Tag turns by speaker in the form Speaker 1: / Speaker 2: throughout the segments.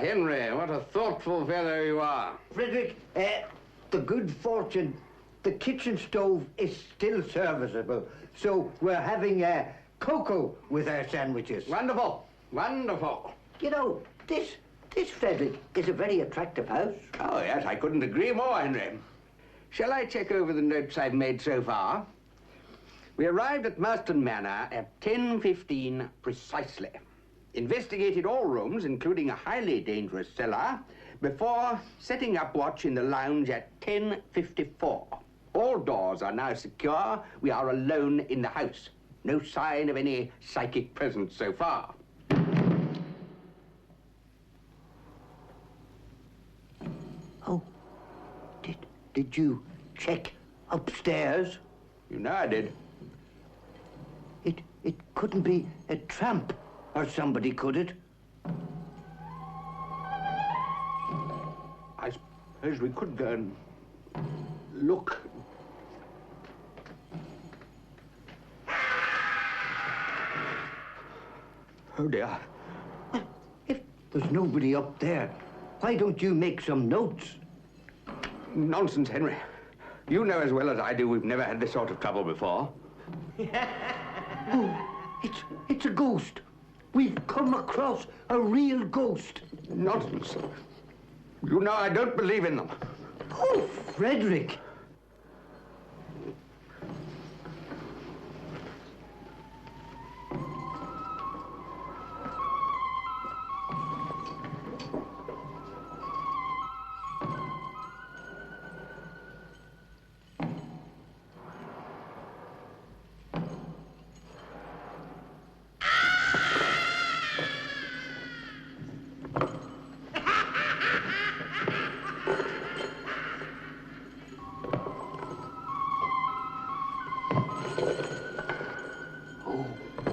Speaker 1: Henry, what a thoughtful fellow you are.
Speaker 2: Frederick, the good fortune, the kitchen stove is still serviceable, so we're having cocoa with our sandwiches.
Speaker 1: Wonderful, wonderful.
Speaker 2: You know, this Frederick, is a very attractive house.
Speaker 1: Oh, yes, I couldn't agree more, Henry. Shall I check over the notes I've made so far? We arrived at Marston Manor at 10:15 precisely. Investigated all rooms, including a highly dangerous cellar, before setting up watch in the lounge at 10:54. All doors are now secure. We are alone in the house. No sign of any psychic presence so far.
Speaker 2: Oh, did you check upstairs?
Speaker 1: You know I did.
Speaker 2: It couldn't be a tramp or somebody, could it?
Speaker 1: I suppose we could go and look. Oh, dear.
Speaker 2: Well, if there's nobody up there, why don't you make some notes?
Speaker 1: Nonsense, Henry. You know as well as I do we've never had this sort of trouble before.
Speaker 2: Oh, it's a ghost. We've come across a real ghost.
Speaker 1: Nonsense. You know I don't believe in them.
Speaker 2: Oh, Frederick.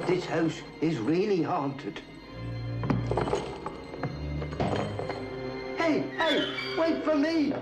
Speaker 2: This house is really haunted. Hey, wait for me!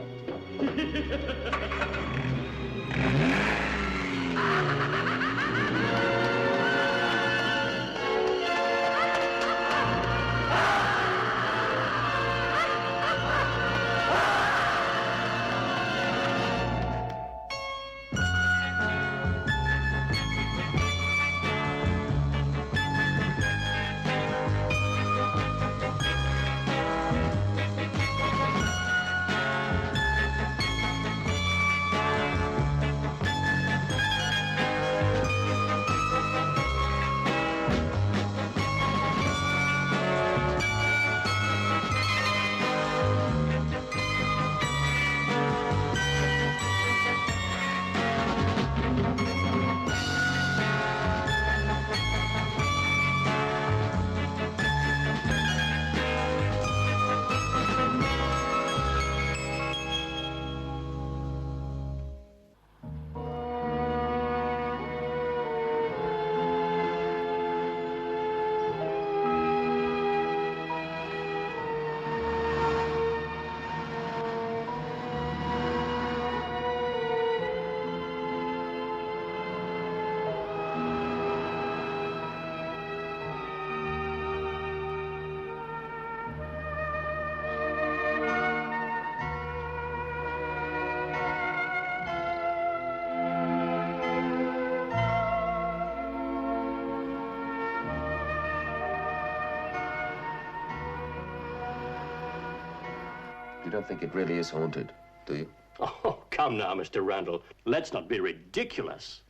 Speaker 3: You don't think it really is haunted, do you?
Speaker 4: Oh, come now, Mr. Randall. Let's not be ridiculous.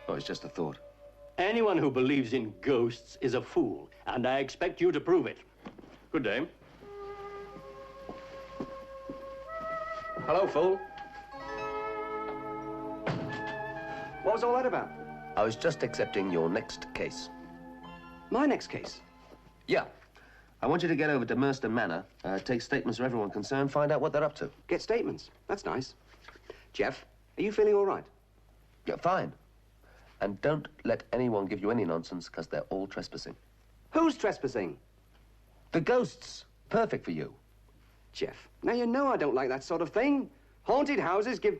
Speaker 3: Oh, it's just a thought.
Speaker 4: Anyone who believes in ghosts is a fool, and I expect you to prove it. Good day.
Speaker 1: Hello, fool. What was all that about?
Speaker 3: I was just accepting your next case.
Speaker 1: My next case?
Speaker 3: Yeah. I want you to get over to Marston Manor, take statements from everyone concerned, find out what they're up to.
Speaker 1: Get statements? That's nice. Jeff, are you feeling all right?
Speaker 3: Yeah, fine. And don't let anyone give you any nonsense, because they're all trespassing.
Speaker 1: Who's trespassing?
Speaker 3: The ghosts. Perfect for you.
Speaker 1: Jeff, now you know I don't like that sort of thing. Haunted houses give...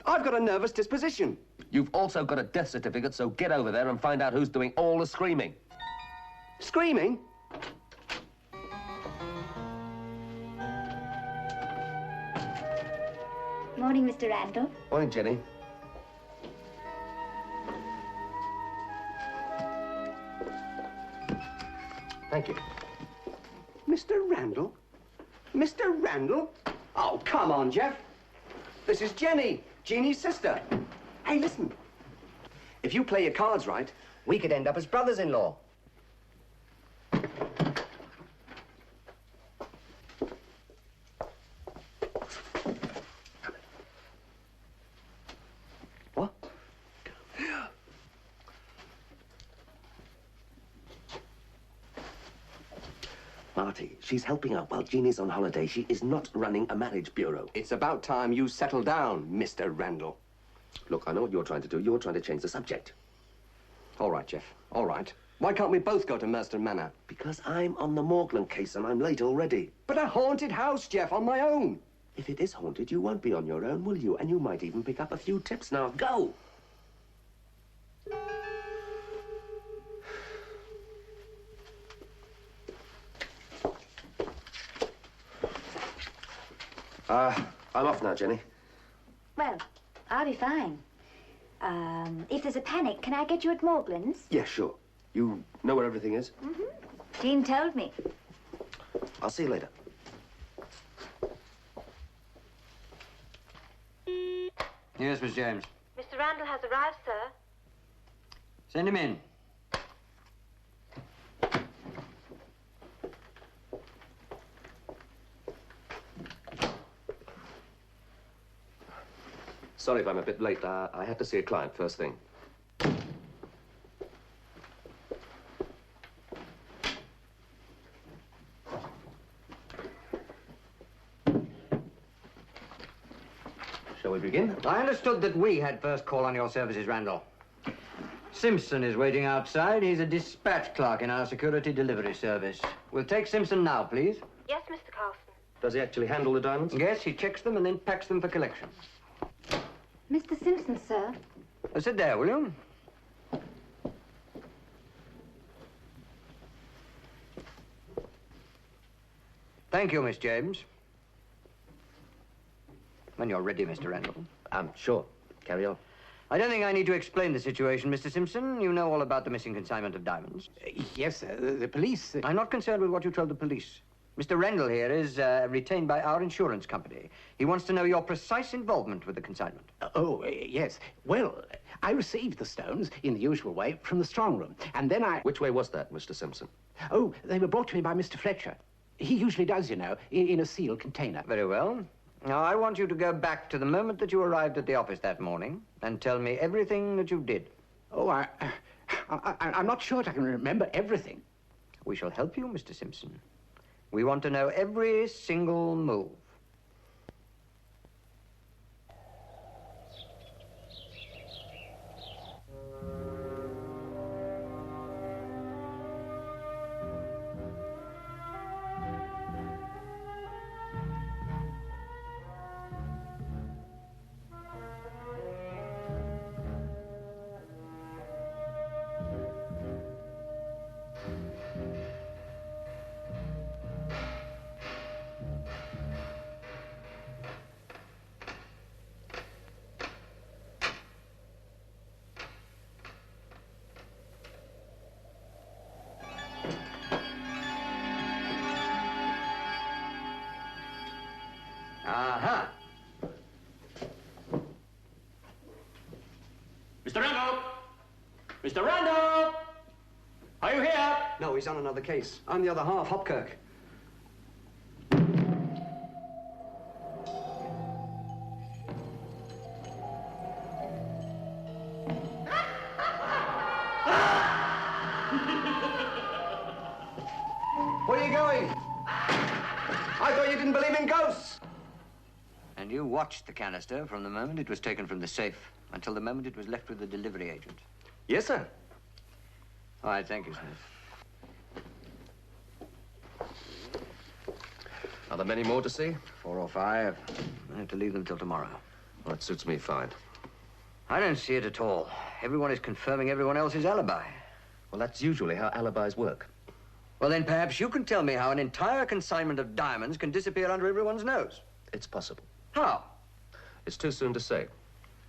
Speaker 1: I've got a nervous disposition.
Speaker 3: You've also got a death certificate, so get over there and find out who's doing all the screaming.
Speaker 1: Screaming?
Speaker 5: Morning, Mr. Randall.
Speaker 3: Morning, Jenny. Thank you.
Speaker 1: Mr. Randall? Mr. Randall? Oh, come on, Jeff. This is Jenny, Jeannie's sister. Hey, listen. If you play your cards right, we could end up as brothers-in-law. What?
Speaker 3: Marty, she's helping out while Jeannie's on holiday. She is not running a marriage bureau.
Speaker 1: It's about time you settle down, Mr. Randall.
Speaker 3: Look, I know what you're trying to do. You're trying to change the subject.
Speaker 1: All right, Jeff. All right. Why can't we both go to Merston Manor?
Speaker 3: Because I'm on the Morgland case and I'm late already.
Speaker 1: But a haunted house, Jeff, on my own.
Speaker 3: If it is haunted, you won't be on your own, will you? And you might even pick up a few tips. Now, go! I'm off now, Jenny.
Speaker 5: Well, I'll be fine. If there's a panic, can I get you at Morgland's?
Speaker 3: Yeah, sure. You know where everything is?
Speaker 5: Mm-hmm. Jean told me.
Speaker 3: I'll see you later.
Speaker 6: Yes, Miss James.
Speaker 7: Mr. Randall has arrived, sir.
Speaker 6: Send him in.
Speaker 3: Sorry if I'm a bit late. I had to see a client first thing. Shall we begin?
Speaker 6: I understood that we had first call on your services, Randall. Simpson is waiting outside. He's a dispatch clerk in our security delivery service. We'll take Simpson now, please.
Speaker 7: Yes, Mr. Carlson.
Speaker 3: Does he actually handle the diamonds?
Speaker 6: Yes, he checks them and then packs them for collection.
Speaker 5: Mr. Simpson, sir.
Speaker 6: Sit there, will you? Thank you, Miss James. When you're ready, Mr. Randall.
Speaker 3: Sure. Carry on.
Speaker 6: I don't think I need to explain the situation, Mr. Simpson. You know all about the missing consignment of diamonds.
Speaker 1: Yes, sir. The police...
Speaker 6: I'm not concerned with what you told the police. Mr. Randall here is retained by our insurance company. He wants to know your precise involvement with the consignment.
Speaker 8: Yes. Well, I received the stones in the usual way from the strong room, and then I...
Speaker 3: Which way was that, Mr. Simpson?
Speaker 8: Oh, they were brought to me by Mr. Fletcher. He usually does, you know, in a sealed container.
Speaker 6: Very well. Now, I want you to go back to the moment that you arrived at the office that morning and tell me everything that you did.
Speaker 8: Oh, I'm not sure I can remember everything.
Speaker 6: We shall help you, Mr. Simpson. We want to know every single move. Aha!
Speaker 4: Mr. Randall! Mr. Randall! Are you here?
Speaker 6: No, he's on another case. I'm the other half, Hopkirk.
Speaker 1: Where are you going? I thought you didn't believe in ghosts.
Speaker 6: And you watched the canister from the moment it was taken from the safe until the moment it was left with the delivery agent.
Speaker 1: Yes, sir.
Speaker 6: All right, thank you, Smith.
Speaker 3: Are there many more to see?
Speaker 6: 4 or 5. I have to leave them till tomorrow.
Speaker 3: Well, that suits me fine.
Speaker 6: I don't see it at all. Everyone is confirming everyone else's alibi.
Speaker 3: Well, that's usually how alibis work.
Speaker 6: Well, then perhaps you can tell me how an entire consignment of diamonds can disappear under everyone's nose.
Speaker 3: It's possible.
Speaker 6: How?
Speaker 3: It's too soon to say.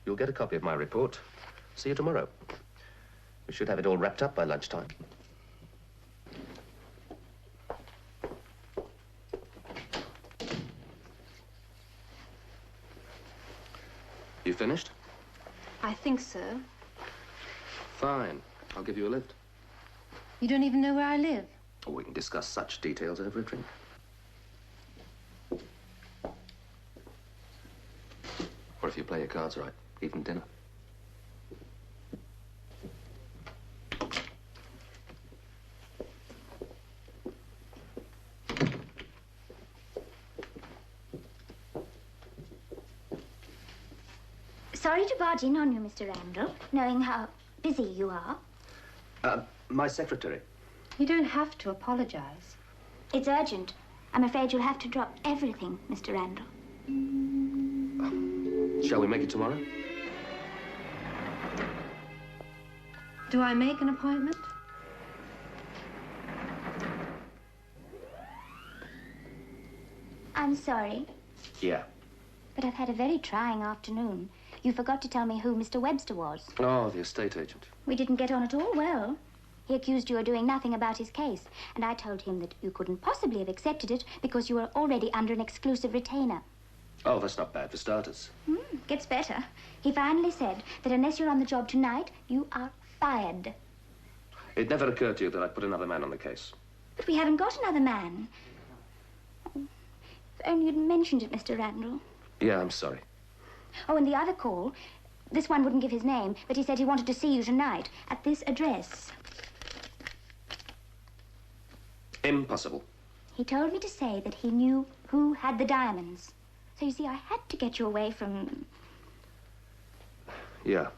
Speaker 3: You'll get a copy of my report. See you tomorrow. We should have it all wrapped up by lunchtime. You finished?
Speaker 9: I think so.
Speaker 3: Fine. I'll give you a lift.
Speaker 9: You don't even know where I live.
Speaker 3: Or we can discuss such details over a drink. Or if you play your cards right, even dinner.
Speaker 5: Sorry to barge in on you, Mr. Randall, knowing how busy you are.
Speaker 3: My secretary.
Speaker 9: You don't have to apologize.
Speaker 5: It's urgent. I'm afraid you'll have to drop everything, Mr. Randall.
Speaker 3: Shall we make it tomorrow?
Speaker 9: Do I make an appointment?
Speaker 5: I'm sorry,
Speaker 3: Yeah.
Speaker 5: but I've had a very trying afternoon. You forgot to tell me who Mr. Webster was.
Speaker 3: Oh, the estate agent.
Speaker 5: We didn't get on at all well. He accused you of doing nothing about his case, and I told him that you couldn't possibly have accepted it because you were already under an exclusive retainer.
Speaker 3: Oh, that's not bad for starters.
Speaker 5: Gets better. He finally said that unless you're on the job tonight, you are fired.
Speaker 3: It never occurred to you that I'd put another man on the case.
Speaker 5: But we haven't got another man. Oh, if only you'd mentioned it, Mr. Randall.
Speaker 3: Yeah, I'm sorry.
Speaker 5: Oh, and the other call, this one wouldn't give his name, but he said he wanted to see you tonight at this address.
Speaker 3: Impossible.
Speaker 5: He told me to say that he knew who had the diamonds. So you see, I had to get you away from...
Speaker 3: Yeah.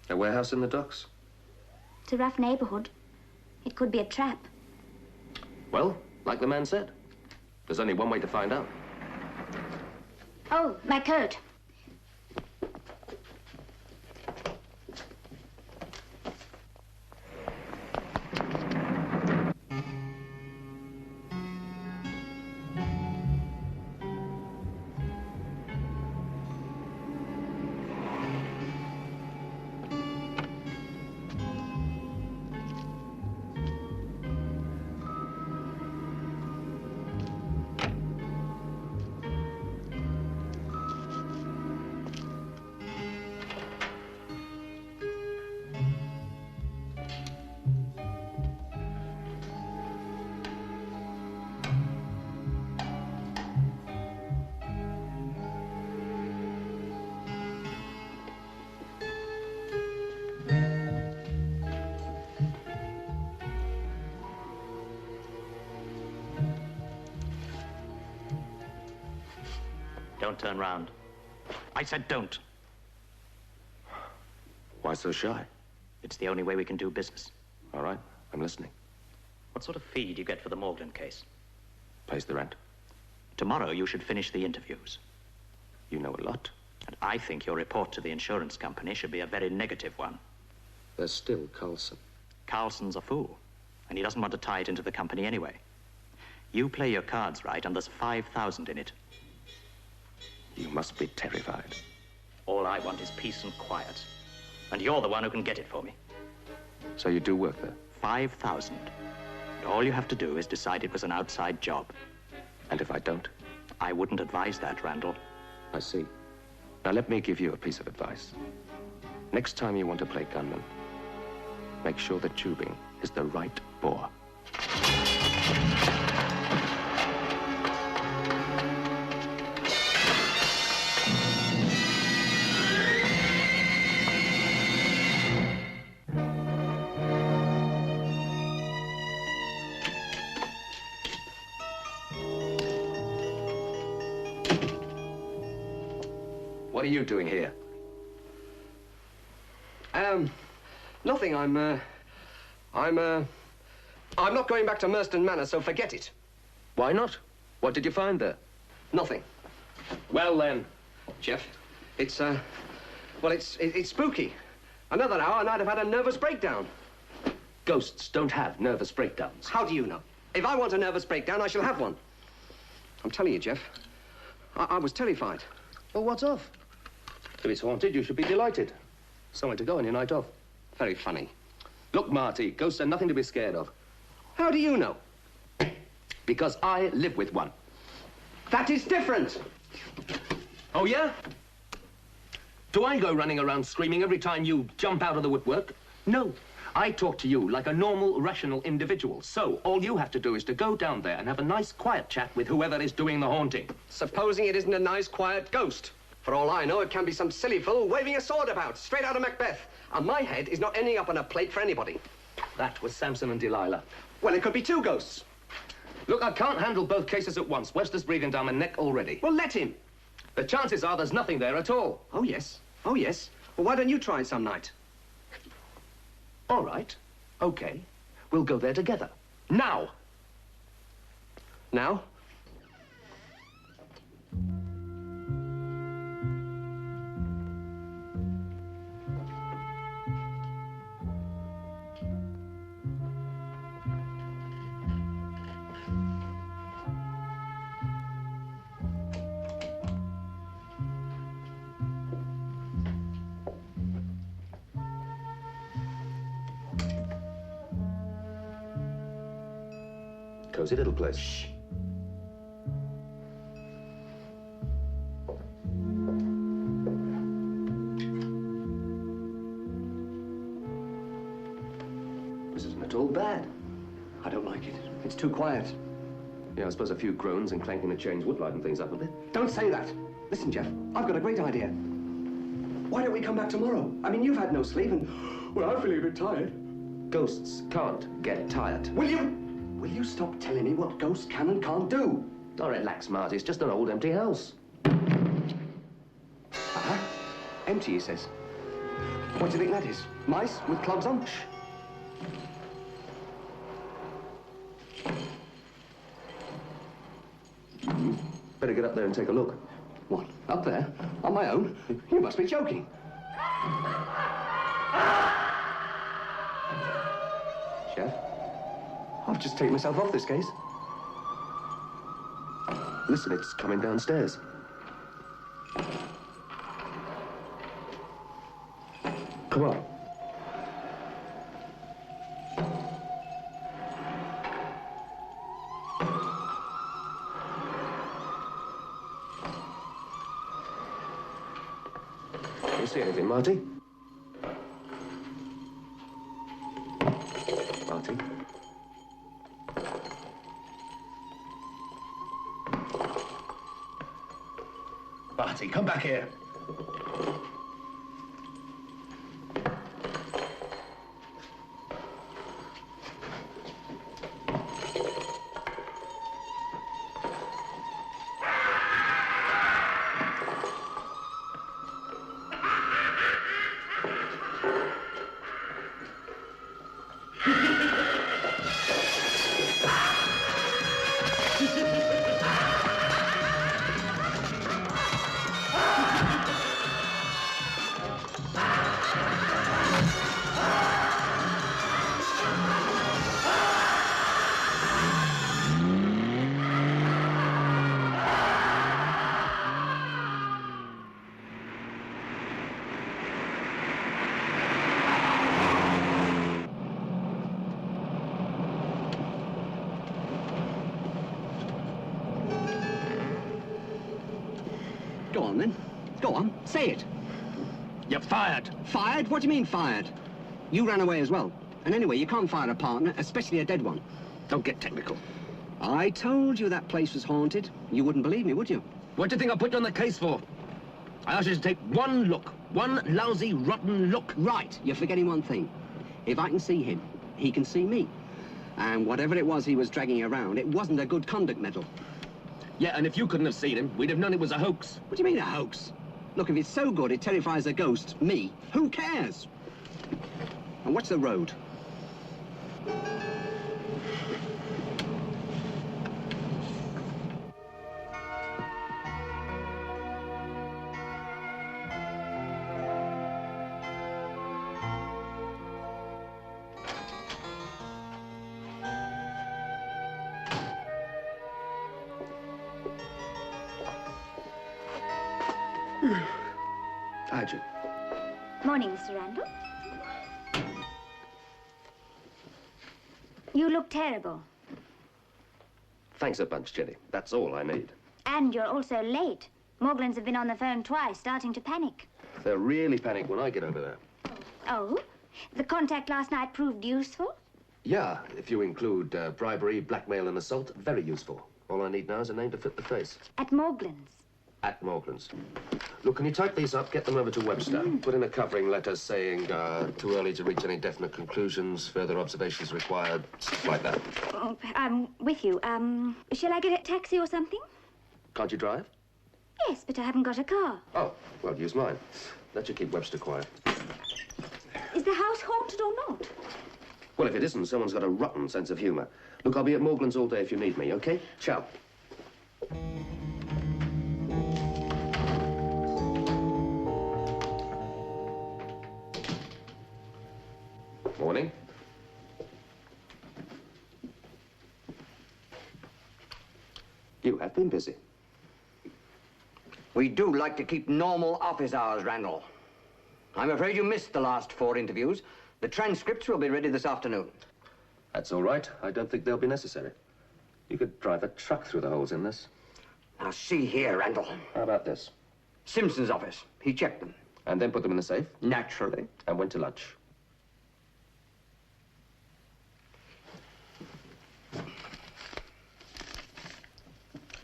Speaker 3: A warehouse in the docks?
Speaker 5: It's a rough neighborhood. It could be a trap.
Speaker 3: Well, like the man said, there's only one way to find out.
Speaker 5: Oh, my coat.
Speaker 4: Don't turn round. I said don't.
Speaker 3: Why so shy?
Speaker 4: It's the only way we can do business.
Speaker 3: All right, I'm listening.
Speaker 4: What sort of fee do you get for the Morgan case?
Speaker 3: Pays the rent.
Speaker 4: Tomorrow you should finish the interviews.
Speaker 3: You know a lot.
Speaker 4: And I think your report to the insurance company should be a very negative one.
Speaker 3: There's still Carlson.
Speaker 4: Carlson's a fool, and he doesn't want to tie it into the company anyway. You play your cards right, and there's 5,000 in it.
Speaker 3: You must be terrified.
Speaker 4: All I want is peace and quiet. And you're the one who can get it for me.
Speaker 3: So you do work there?
Speaker 4: 5,000. And all you have to do is decide it was an outside job.
Speaker 3: And if I don't?
Speaker 4: I wouldn't advise that, Randall.
Speaker 3: I see. Now let me give you a piece of advice. Next time you want to play gunman, make sure the tubing is the right bore. What are you doing here?
Speaker 10: Nothing. I'm not going back to Merston Manor, so forget it.
Speaker 3: Why not? What did you find there?
Speaker 10: Nothing.
Speaker 3: Well, then.
Speaker 10: Jeff, it's spooky. Another hour and I'd have had a nervous breakdown.
Speaker 3: Ghosts don't have nervous breakdowns.
Speaker 10: How do you know? If I want a nervous breakdown, I shall have one. I'm telling you, Jeff, I was terrified. Well, what's off?
Speaker 3: If it's haunted, you should be delighted. Somewhere to go on your night off.
Speaker 10: Very funny.
Speaker 3: Look, Marty, ghosts are nothing to be scared of.
Speaker 10: How do you know?
Speaker 3: Because I live with one.
Speaker 10: That is different.
Speaker 3: Oh, yeah? Do I go running around screaming every time you jump out of the woodwork? No. I talk to you like a normal, rational individual. So all you have to do is to go down there and have a nice, quiet chat with whoever is doing the haunting.
Speaker 10: Supposing it isn't a nice, quiet ghost. For all I know, it can be some silly fool waving a sword about, straight out of Macbeth. And my head is not ending up on a plate for anybody.
Speaker 3: That was Samson and Delilah.
Speaker 10: Well, it could be two ghosts.
Speaker 3: Look, I can't handle both cases at once. Wester's breathing down my neck already.
Speaker 10: Well, let him.
Speaker 3: The chances are there's nothing there at all.
Speaker 10: Oh, yes. Oh, yes. Well, why don't you try it some night?
Speaker 3: All right. Okay. We'll go there together. Now!
Speaker 10: Now?
Speaker 3: Cozy little place. Shh. This isn't at all bad.
Speaker 10: I don't like it. It's too quiet.
Speaker 3: Yeah, I suppose a few groans and clanking of chains would lighten things up a bit.
Speaker 10: Don't say that. Listen, Jeff, I've got a great idea. Why don't we come back tomorrow? I mean, you've had no sleep and... Well, I'm feeling a bit tired.
Speaker 3: Ghosts can't get tired.
Speaker 10: Will you stop telling me what ghosts can and can't do?
Speaker 3: Oh, relax, Marty. It's just an old empty house.
Speaker 10: Uh-huh. Empty, he says. What do you think that is? Mice with clubs on? Shh.
Speaker 3: Better get up there and take a look.
Speaker 10: What? Up there? On my own? You must be joking. Chef, I've just taken myself off this case.
Speaker 3: Listen, it's coming downstairs. Come on. You see anything, Marty? Marty?
Speaker 8: Marty, come back here.
Speaker 10: Go on, then. Go on. Say it.
Speaker 3: You're fired.
Speaker 10: Fired? What do you mean, fired? You ran away as well. And anyway, you can't fire a partner, especially a dead one.
Speaker 3: Don't get technical.
Speaker 10: I told you that place was haunted. You wouldn't believe me, would you?
Speaker 3: What do you think I put you on the case for? I asked you to take one look. One lousy, rotten look.
Speaker 10: Right. You're forgetting one thing. If I can see him, he can see me. And whatever it was he was dragging around, it wasn't a good conduct medal.
Speaker 3: Yeah, and if you couldn't have seen him, we'd have known it was a hoax.
Speaker 10: What do you mean, a hoax? Look, if it's so good it terrifies a ghost, me, who cares? And what's the road? Hi, Jim.
Speaker 5: Morning, Mr. Randall. You look terrible.
Speaker 10: Thanks a bunch, Jenny. That's all I need.
Speaker 5: And you're also late. Morgans have been on the phone twice, starting to panic.
Speaker 10: They'll really panic when I get over there.
Speaker 5: Oh? The contact last night proved useful?
Speaker 10: Yeah, if you include bribery, blackmail, and assault, very useful. All I need now is a name to fit the face.
Speaker 5: At Morglan's.
Speaker 10: At Morgan's. Look, can you type these up, get them over to Webster? Put in a covering letter saying too early to reach any definite conclusions, further observations required, stuff like that.
Speaker 5: Oh, I'm with you. Shall I get a taxi or something?
Speaker 10: Can't you drive?
Speaker 5: Yes, but I haven't got a car.
Speaker 10: Oh, well, use mine. That should keep Webster quiet.
Speaker 5: Is the house haunted or not?
Speaker 10: Well, if it isn't, someone's got a rotten sense of humor. Look, I'll be at Morgan's all day if you need me, okay? Ciao. Morning. You have been busy.
Speaker 1: We do like to keep normal office hours, Randall. I'm afraid you missed the last 4 interviews. The transcripts will be ready this afternoon.
Speaker 10: That's all right. I don't think they'll be necessary. You could drive a truck through the holes in this.
Speaker 1: Now, see here, Randall.
Speaker 10: How about this?
Speaker 1: Simpson's office. He checked them.
Speaker 10: And then put them in the safe?
Speaker 1: Naturally.
Speaker 10: And went to lunch.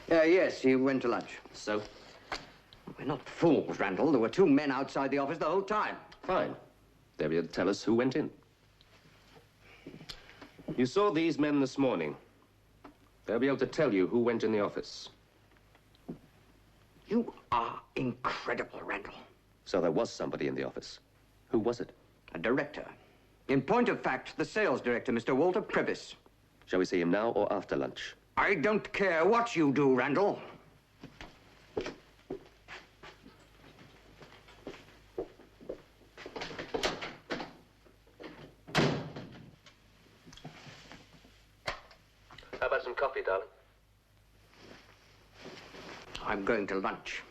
Speaker 1: Yes, he went to lunch.
Speaker 10: So?
Speaker 1: We're not fools, Randall. There were 2 men outside the office the whole time.
Speaker 10: Fine. They'll be able to tell us who went in. You saw these men this morning. They'll be able to tell you who went in the office.
Speaker 1: You are incredible, Randall.
Speaker 10: So there was somebody in the office. Who was it?
Speaker 1: A director. In point of fact, the sales director, Mr. Walter Previs.
Speaker 10: Shall we see him now or after lunch?
Speaker 1: I don't care what you do, Randall.
Speaker 10: How about some coffee, darling?
Speaker 1: I'm going to lunch.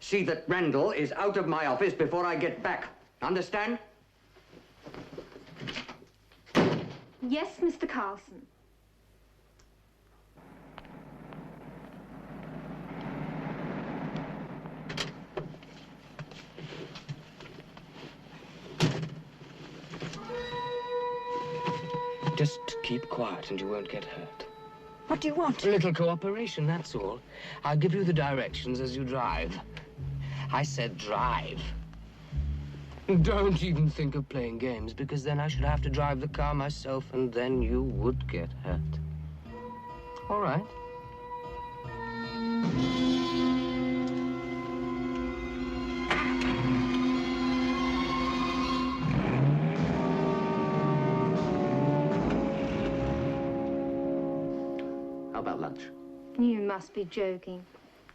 Speaker 1: See that Randall is out of my office before I get back. Understand?
Speaker 9: Yes, Mr. Carlson.
Speaker 11: Just keep quiet and you won't get hurt.
Speaker 5: What do you want?
Speaker 11: A little cooperation, that's all. I'll give you the directions as you drive. I said drive. Don't even think of playing games, because then I should have to drive the car myself, and then you would get hurt. All right.
Speaker 10: How about lunch?
Speaker 9: You must be joking.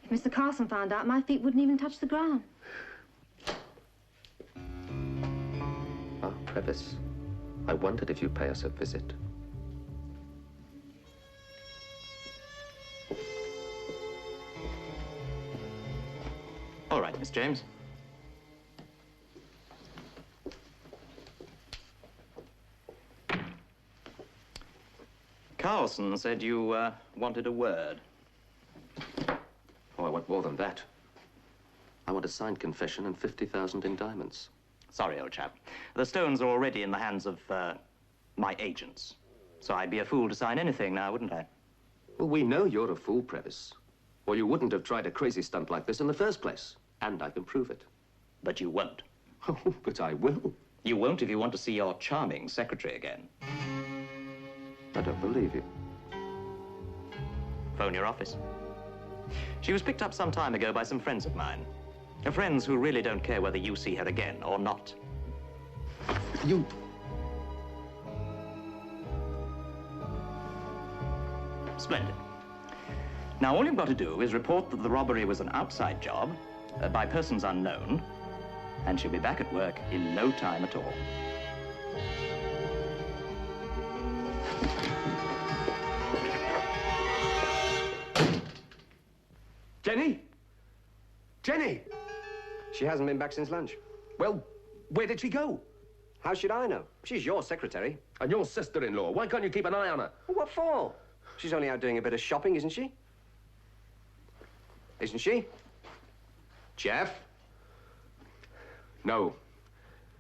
Speaker 9: If Mr. Carlson found out, my feet wouldn't even touch the ground.
Speaker 10: Ah, Previs. I wondered if you'd pay us a visit.
Speaker 4: All right, Miss James. Carlson said you wanted a word.
Speaker 10: Oh, I want more than that. I want a signed confession and 50,000 in diamonds.
Speaker 4: Sorry, old chap. The stones are already in the hands of my agents. So I'd be a fool to sign anything now, wouldn't I?
Speaker 10: Well, we know you're a fool, Previs. Or you wouldn't have tried a crazy stunt like this in the first place. And I can prove it.
Speaker 4: But you won't.
Speaker 10: Oh, but I will.
Speaker 4: You won't if you want to see your charming secretary again.
Speaker 10: I don't believe you.
Speaker 4: Phone your office. She was picked up some time ago by some friends of mine. Friends who really don't care whether you see her again or not.
Speaker 10: You...
Speaker 4: Splendid. Now, all you've got to do is report that the robbery was an outside job, by persons unknown, and she'll be back at work in no time at all.
Speaker 10: Jenny? Jenny!
Speaker 12: She hasn't been back since lunch.
Speaker 3: Well, where did she go?
Speaker 12: How should I know? She's your secretary.
Speaker 3: And your sister-in-law. Why can't you keep an eye on her?
Speaker 12: Well, what for? She's only out doing a bit of shopping, isn't she? Isn't she? Jeff?
Speaker 3: No.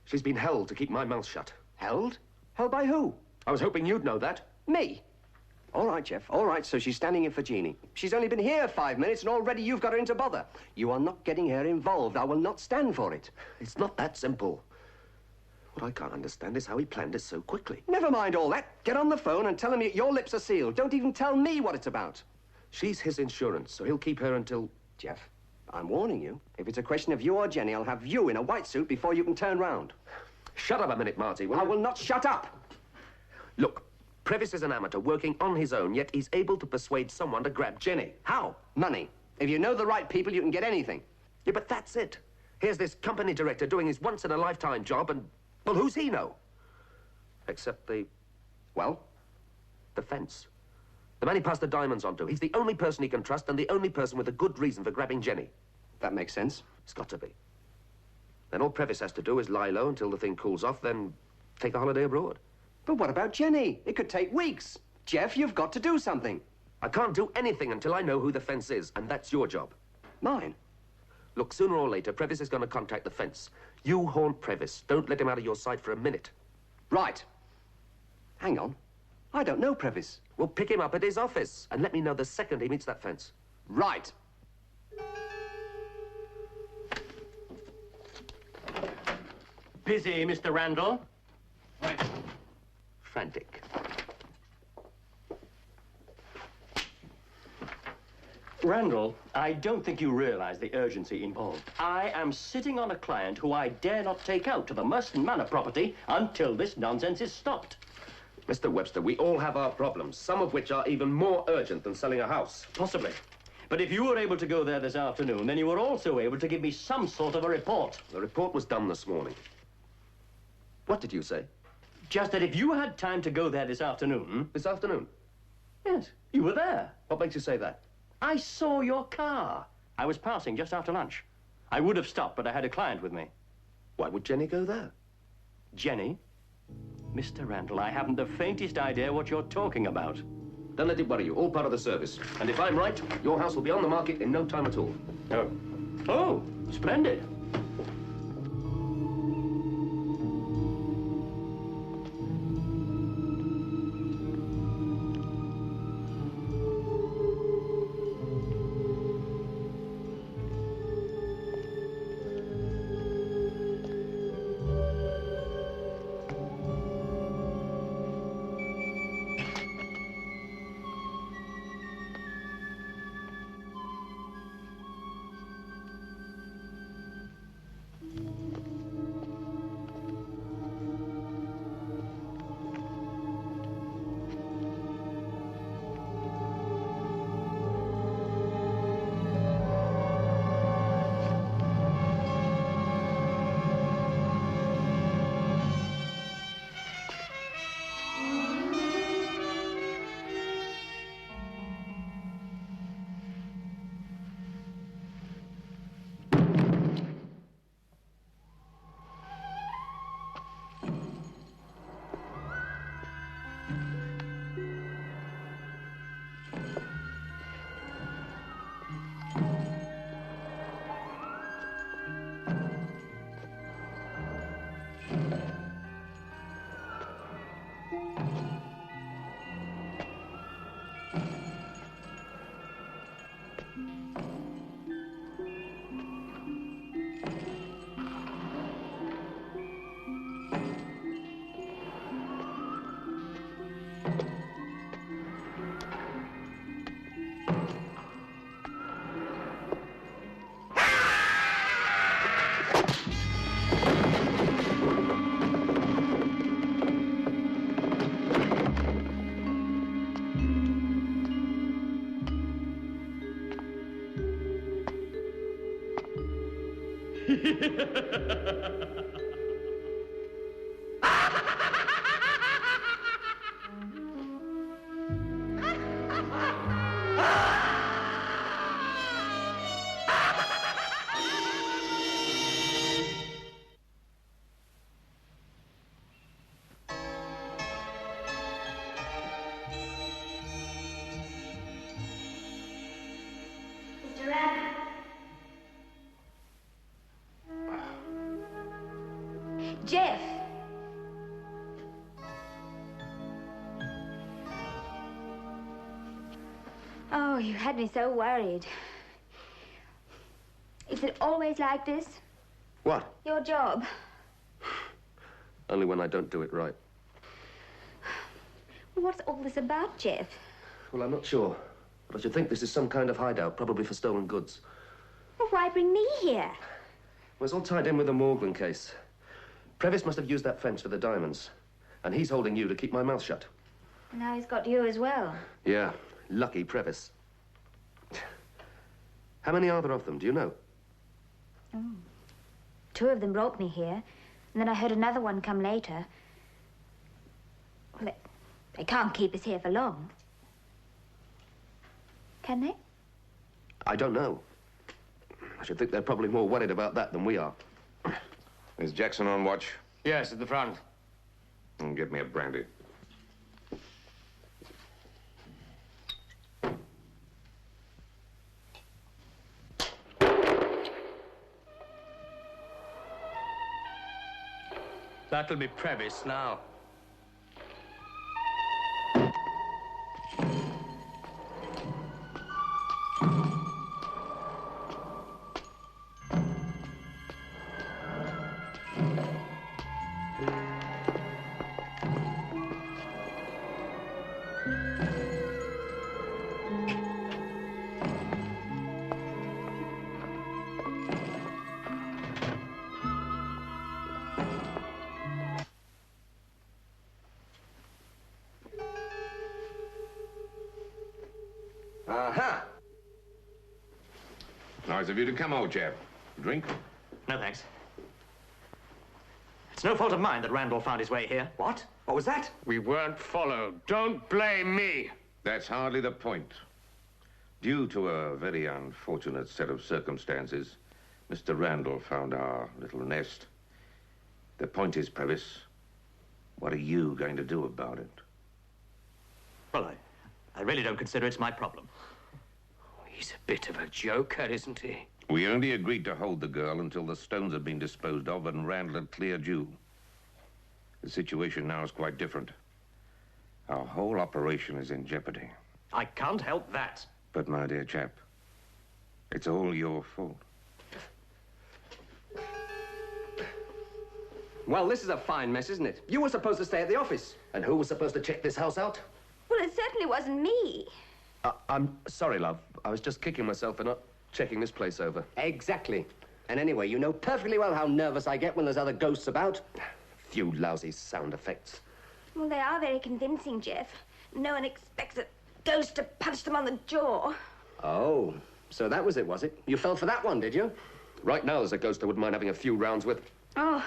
Speaker 3: She's been held to keep my mouth shut.
Speaker 12: Held? Held by who?
Speaker 3: I was hoping you'd know that.
Speaker 12: Me? All right, Jeff. All right, so she's standing in for Jeannie. She's only been here 5 minutes and already you've got her into bother. You are not getting her involved. I will not stand for it.
Speaker 3: It's not that simple. What I can't understand is how he planned it so quickly.
Speaker 12: Never mind all that. Get on the phone and tell him your lips are sealed. Don't even tell me what it's about.
Speaker 3: She's his insurance, so he'll keep her until...
Speaker 12: Jeff, I'm warning you. If it's a question of you or Jenny, I'll have you in a white suit before you can turn round.
Speaker 3: Shut up a minute, Marty, will you?
Speaker 12: I will not shut up.
Speaker 3: Look, Previs is an amateur working on his own, yet he's able to persuade someone to grab Jenny.
Speaker 12: How? Money. If you know the right people, you can get anything.
Speaker 3: Yeah, but that's it. Here's this company director doing his once-in-a-lifetime job, and, well, who's he know? Except the...
Speaker 12: Well?
Speaker 3: The fence. The man he passed the diamonds on to. He's the only person he can trust and the only person with a good reason for grabbing Jenny.
Speaker 12: That makes sense.
Speaker 3: It's got to be. Then all Previs has to do is lie low until the thing cools off, then take a holiday abroad.
Speaker 12: But what about Jenny? It could take weeks. Jeff, you've got to do something.
Speaker 3: I can't do anything until I know who the fence is, and that's your job.
Speaker 12: Mine?
Speaker 3: Look, sooner or later, Previs is going to contact the fence. You haunt Previs. Don't let him out of your sight for a minute.
Speaker 12: Right. Hang on. I don't know Previs.
Speaker 3: Well, pick him up at his office and let me know the second he meets that fence.
Speaker 12: Right.
Speaker 13: Busy, Mr. Randall?
Speaker 3: Right. Frantic.
Speaker 13: Randall, I don't think you realize the urgency involved. I am sitting on a client who I dare not take out to the Merston Manor property until this nonsense is stopped.
Speaker 3: Mr. Webster, we all have our problems, some of which are even more urgent than selling a house.
Speaker 13: Possibly. But if you were able to go there this afternoon, then you were also able to give me some sort of a report.
Speaker 3: The report was done this morning. What did you say?
Speaker 13: Just that if you had time to go there this afternoon...
Speaker 3: This afternoon?
Speaker 13: Yes, you were there.
Speaker 3: What makes you say that?
Speaker 13: I saw your car. I was passing just after lunch. I would have stopped, but I had a client with me.
Speaker 3: Why would Jenny go there?
Speaker 13: Jenny? Mr. Randall, I haven't the faintest idea what you're talking about.
Speaker 3: Don't let it worry you. All part of the service. And if I'm right, your house will be on the market in no time at all.
Speaker 13: Oh. Oh, splendid.
Speaker 5: Jeff! Oh, you had me so worried. Is it always like this?
Speaker 10: What?
Speaker 5: Your job?
Speaker 10: Only when I don't do it right.
Speaker 5: What's all this about, Jeff?
Speaker 10: Well, I'm not sure. But I should think this is some kind of hideout, probably for stolen goods.
Speaker 5: Well, why bring me here?
Speaker 10: Well, it's all tied in with the Morgan case. Previs must have used that fence for the diamonds. And he's holding you to keep my mouth shut.
Speaker 5: Now he's got you as well.
Speaker 10: Yeah, lucky Previs. How many are there of them, do you know?
Speaker 5: Oh. 2 of them brought me here, and then I heard another one come later. Well, they can't keep us here for long. Can they?
Speaker 10: I don't know. I should think they're probably more worried about that than we are.
Speaker 14: Is Jackson on watch?
Speaker 11: Yes, at the front.
Speaker 14: And get me a brandy.
Speaker 11: That'll be Previs now.
Speaker 14: Aha! Nice of you to come, old chap. Drink?
Speaker 4: No, thanks. It's no fault of mine that Randall found his way here.
Speaker 12: What? What was that?
Speaker 11: We weren't followed. Don't blame me.
Speaker 14: That's hardly the point. Due to a very unfortunate set of circumstances, Mr. Randall found our little nest. The point is, Previs, what are you going to do about it?
Speaker 4: Well, I really don't consider it's my problem.
Speaker 11: He's a bit of a joker, isn't he?
Speaker 14: We only agreed to hold the girl until the stones had been disposed of and Randall had cleared you. The situation now is quite different. Our whole operation is in jeopardy.
Speaker 4: I can't help that.
Speaker 14: But, my dear chap, it's all your fault.
Speaker 12: Well, this is a fine mess, isn't it? You were supposed to stay at the office.
Speaker 10: And who was supposed to check this house out?
Speaker 5: Well, it certainly wasn't me.
Speaker 10: I'm sorry, love. I was just kicking myself for not checking this place over.
Speaker 12: Exactly. And anyway, you know perfectly well how nervous I get when there's other ghosts about.
Speaker 10: Few lousy sound effects.
Speaker 5: Well, they are very convincing, Jeff. No one expects a ghost to punch them on the jaw.
Speaker 12: Oh, so that was it, was it? You fell for that one, did you?
Speaker 10: Right now, there's a ghost I wouldn't mind having a few rounds with.
Speaker 5: Oh,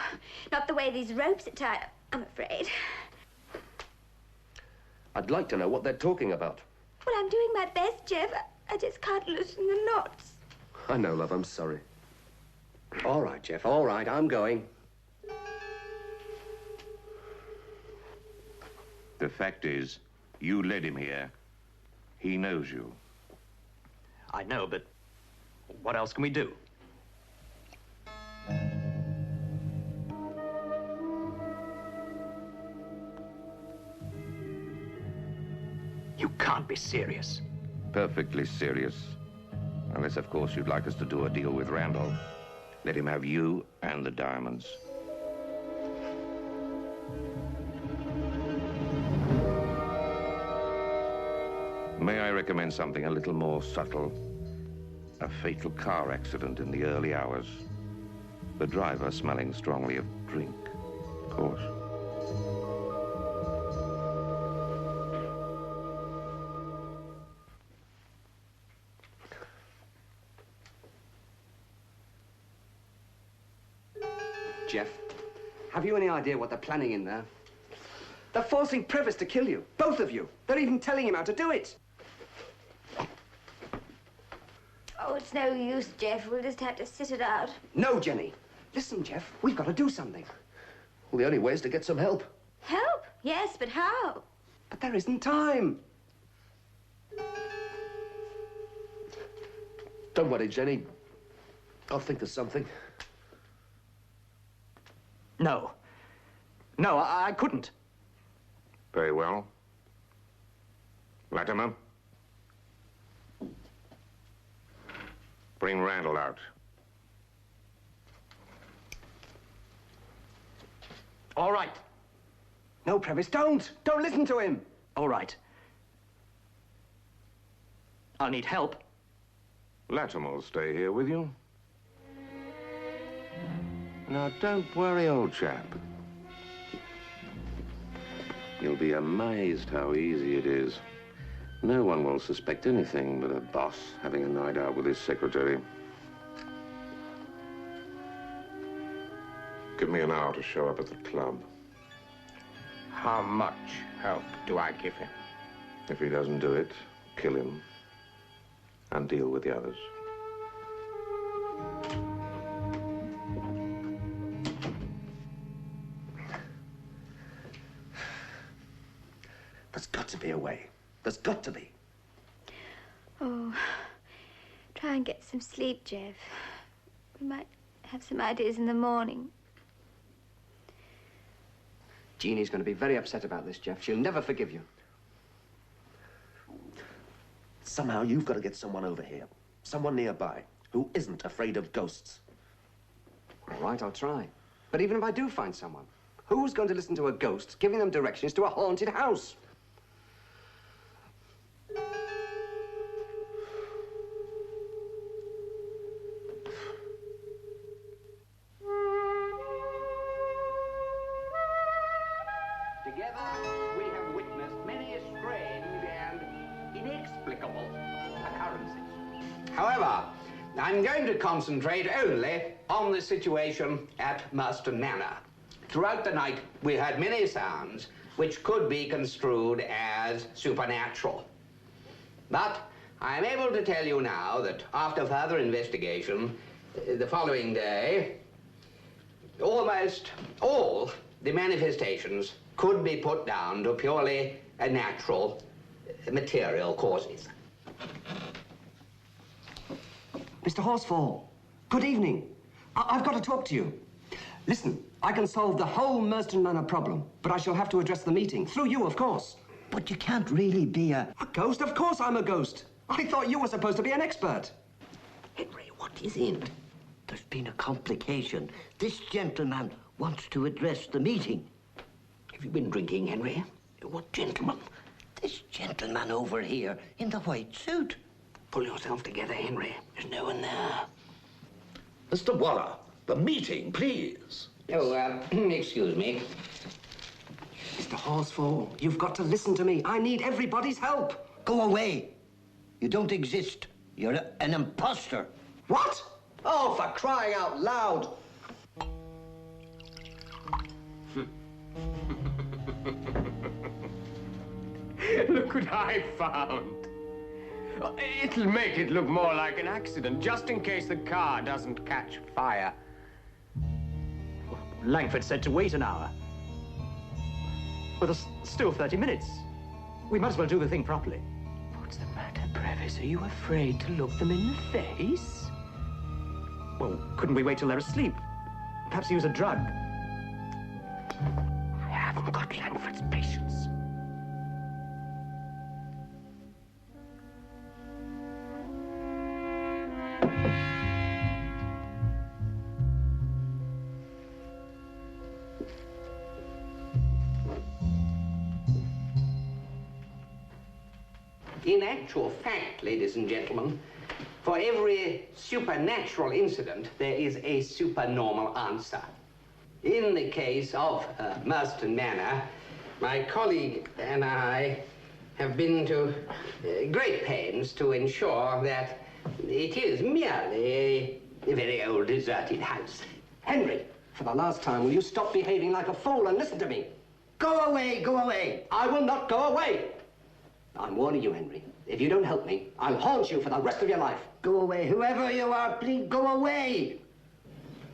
Speaker 5: not the way these ropes are tied, I'm afraid.
Speaker 10: I'd like to know what they're talking about.
Speaker 5: Well, I'm doing my best, Jeff. I just can't loosen the knots.
Speaker 10: I know, love. I'm sorry.
Speaker 12: All right, Jeff, all right. I'm going.
Speaker 14: The fact is, you led him here. He knows you.
Speaker 4: I know, but what else can we do? You can't be serious.
Speaker 14: Perfectly serious. Unless, of course, you'd like us to do a deal with Randall. Let him have you and the diamonds. May I recommend something a little more subtle? A fatal car accident in the early hours. The driver smelling strongly of drink, of course.
Speaker 12: Jeff, have you any idea what they're planning in there? They're forcing Previs to kill you, both of you. They're even telling him how to do it.
Speaker 5: Oh, it's no use, Jeff. We'll just have to sit it out.
Speaker 12: No, Jenny. Listen, Jeff, we've got to do something.
Speaker 10: Well, the only way is to get some help.
Speaker 5: Help? Yes, but how?
Speaker 12: But there isn't time.
Speaker 10: Don't worry, Jenny. I'll think of something.
Speaker 4: No. No, I couldn't.
Speaker 14: Very well. Latimer. Bring Randall out.
Speaker 12: All right. No, Previs, don't! Don't listen to him!
Speaker 4: All right. I'll need help.
Speaker 14: Latimer will stay here with you. Now, don't worry, old chap. You'll be amazed how easy it is. No one will suspect anything but a boss having a night out with his secretary. Give me an hour to show up at the club.
Speaker 1: How much help do I give him?
Speaker 14: If he doesn't do it, kill him and deal with the others.
Speaker 12: There's got to be a way. There's got to be.
Speaker 5: Oh, try and get some sleep, Jeff. We might have some ideas in the morning.
Speaker 12: Jeannie's going to be very upset about this, Jeff. She'll never forgive you.
Speaker 10: Somehow you've got to get someone over here. Someone nearby who isn't afraid of ghosts.
Speaker 12: All right, I'll try. But even if I do find someone, who's going to listen to a ghost giving them directions to a haunted house?
Speaker 1: Together, we have witnessed many strange and inexplicable occurrences. However, I'm going to concentrate only on the situation at Marston Manor. Throughout the night, we heard many sounds which could be construed as supernatural. But I'm able to tell you now that after further investigation, the following day, almost all the manifestations could be put down to purely natural material causes.
Speaker 12: Mr. Horsfall, good evening. I've got to talk to you. Listen, I can solve the whole Marston Manor problem, but I shall have to address the meeting. Through you, of course.
Speaker 2: But you can't really be a
Speaker 12: ghost? Of course I'm a ghost. I thought you were supposed to be an expert.
Speaker 2: Henry, what is it? There's been a complication. This gentleman wants to address the meeting.
Speaker 1: Have you been drinking, Henry?
Speaker 2: What gentleman? This gentleman over here in the white suit.
Speaker 1: Pull yourself together, Henry. There's no one there.
Speaker 15: Mr. Waller, the meeting, please.
Speaker 1: Oh, excuse me.
Speaker 12: Mr. Horsfall, you've got to listen to me. I need everybody's help.
Speaker 2: Go away. You don't exist. You're an imposter.
Speaker 12: What? Oh, for crying out loud.
Speaker 11: Look what I found. It'll make it look more like an accident, just in case the car doesn't catch fire.
Speaker 4: Langford said to wait an hour. Well, there's still 30 minutes. We might as well do the thing properly.
Speaker 11: What's the matter, Previs? Are you afraid to look them in the face?
Speaker 4: Well, couldn't we wait till they're asleep? Perhaps use a drug.
Speaker 11: I haven't got Langford's patience.
Speaker 1: In actual fact, ladies and gentlemen, for every supernatural incident, there is a supernormal answer. In the case of Marston Manor, my colleague and I have been to great pains to ensure that it is merely a very old deserted house.
Speaker 12: Henry, for the last time, will you stop behaving like a fool and listen to me?
Speaker 2: Go away, go away.
Speaker 12: I will not go away. I'm warning you, Henry. If you don't help me, I'll haunt you for the rest of your life.
Speaker 2: Go away. Whoever you are, please go away.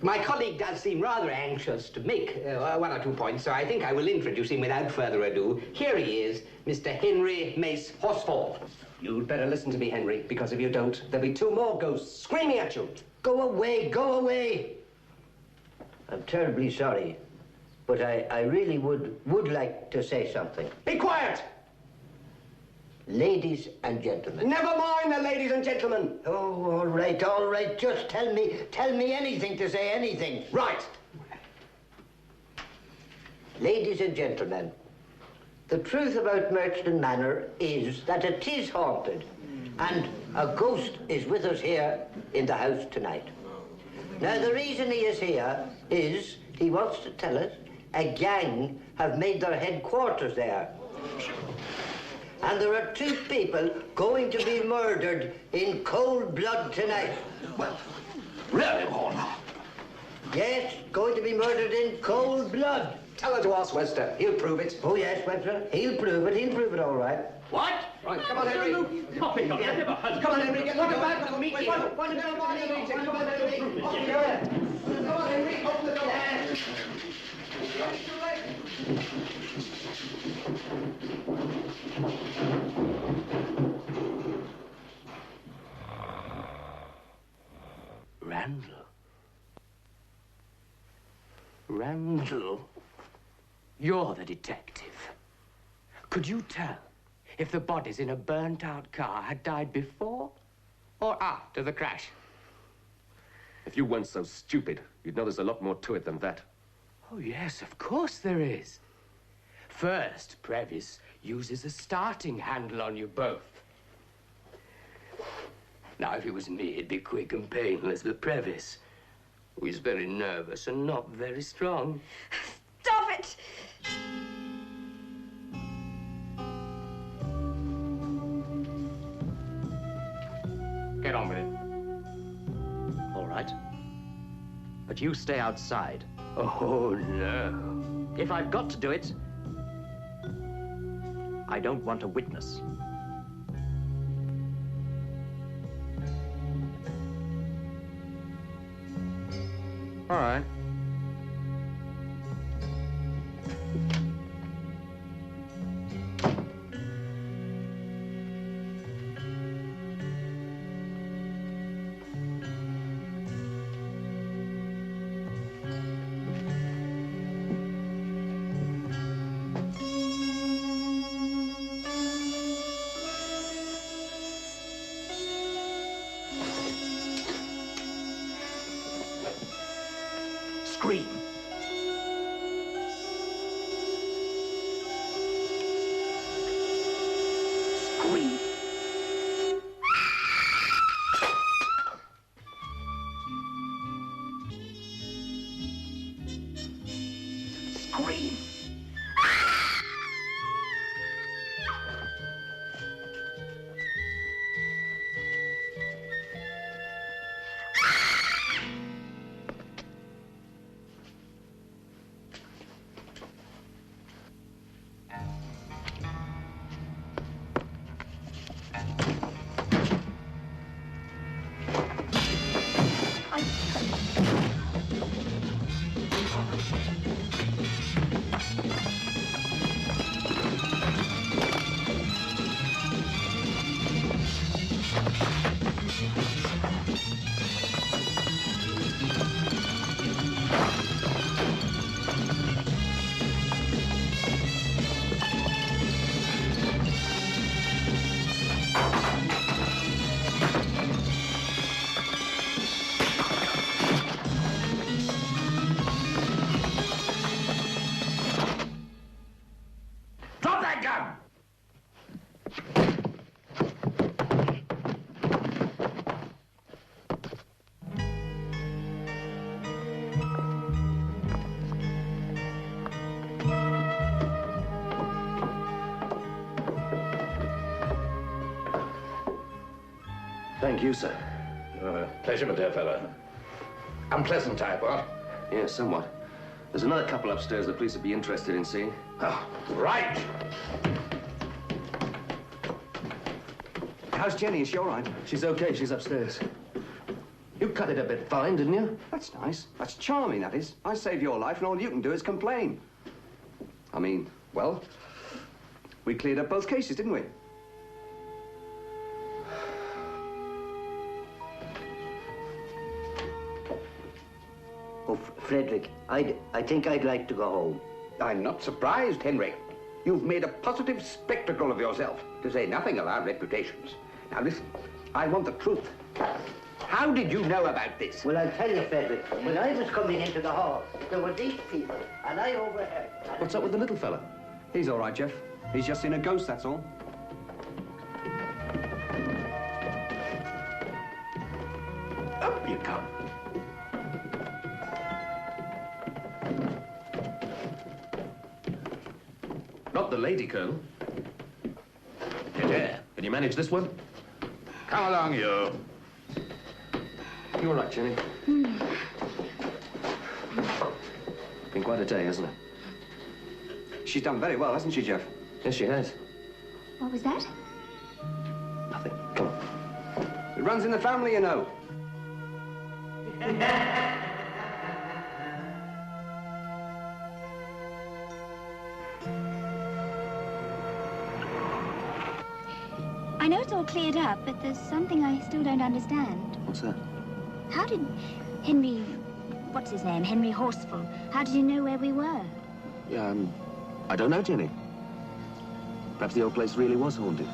Speaker 1: My colleague does seem rather anxious to make one or 2 points, so I think I will introduce him without further ado. Here he is, Mr. Henry Mace Horsfall.
Speaker 12: You'd better listen to me, Henry, because if you don't, there'll be 2 more ghosts screaming at you.
Speaker 2: Go away, go away. I'm terribly sorry, but I really would like to say something.
Speaker 12: Be quiet!
Speaker 2: Ladies and gentlemen.
Speaker 12: Never mind the ladies and gentlemen.
Speaker 2: Oh, all right, all right. Just tell me anything to say anything.
Speaker 12: Right.
Speaker 2: Ladies and gentlemen, the truth about Merchton Manor is that it is haunted, and a ghost is with us here in the house tonight. Now, the reason he is here is he wants to tell us a gang have made their headquarters there. And there are 2 people going to be murdered in cold blood tonight.
Speaker 15: Well, really, Warner?
Speaker 2: Yes, going to be murdered in cold blood.
Speaker 12: Tell her to ask Webster. He'll prove it.
Speaker 2: Oh, yes, Webster. He'll prove it. He'll prove it all right.
Speaker 13: What?
Speaker 12: Right, come on, Henry.
Speaker 13: Come on,
Speaker 12: Henry, get
Speaker 2: Welcome
Speaker 12: back
Speaker 2: back
Speaker 12: to
Speaker 2: to the meeting.
Speaker 12: Come on, Henry, open the door. Come on, Henry, open the door.
Speaker 11: Randall, you're the detective. Could you tell if the bodies in a burnt-out car had died before or after the crash?
Speaker 3: If you weren't so stupid, you'd know there's a lot more to it than that.
Speaker 11: Oh, yes, of course there is. First, Previs uses a starting handle on you both. Now, if it was me, it'd be quick and painless, but Previs, who is very nervous and not very strong.
Speaker 5: Stop it!
Speaker 11: Get on with it.
Speaker 4: All right. But you stay outside.
Speaker 11: Oh, no.
Speaker 4: If I've got to do it, I don't want a witness.
Speaker 3: All right.
Speaker 15: Scream. Scream. Scream. Drop that gun!
Speaker 10: Thank you, sir.
Speaker 15: Pleasure, my dear fellow. Unpleasant type, what?
Speaker 10: Yes, somewhat. There's another couple upstairs the police would be interested in seeing.
Speaker 15: Oh, right.
Speaker 12: How's Jenny? Is she all right?
Speaker 10: She's okay. She's upstairs. You cut it a bit fine, didn't you?
Speaker 12: That's nice. That's charming, that is. I saved your life, and all you can do is complain. I mean, well, we cleared up both cases, didn't we?
Speaker 2: Oh, Frederick, I think I'd like to go home.
Speaker 1: I'm not surprised, Henry. You've made a positive spectacle of yourself, to say nothing of our reputations. Now listen, I want the truth. How did you know about this?
Speaker 2: Well, I'll tell you, Frederick. When I was coming into the hall, there were these people, and I overheard.
Speaker 12: What's up with the little fella? He's all right, Jeff. He's just seen a ghost, that's all.
Speaker 13: Up you come.
Speaker 10: Not the lady, Colonel. Yeah. Can you manage this one?
Speaker 14: Come along, you.
Speaker 12: You all right, Jenny? Been quite a day, hasn't it? She's done very well, hasn't she, Jeff?
Speaker 10: Yes, she has.
Speaker 5: What was that?
Speaker 12: Nothing. Come on. It runs in the family, you know.
Speaker 5: I know it's all cleared up, but there's something I still don't understand.
Speaker 12: What's that?
Speaker 5: How did Henry... what's his name? Henry Horsfall. How did he know where we were?
Speaker 10: Yeah, I don't know, Jenny. Perhaps the old place really was haunted.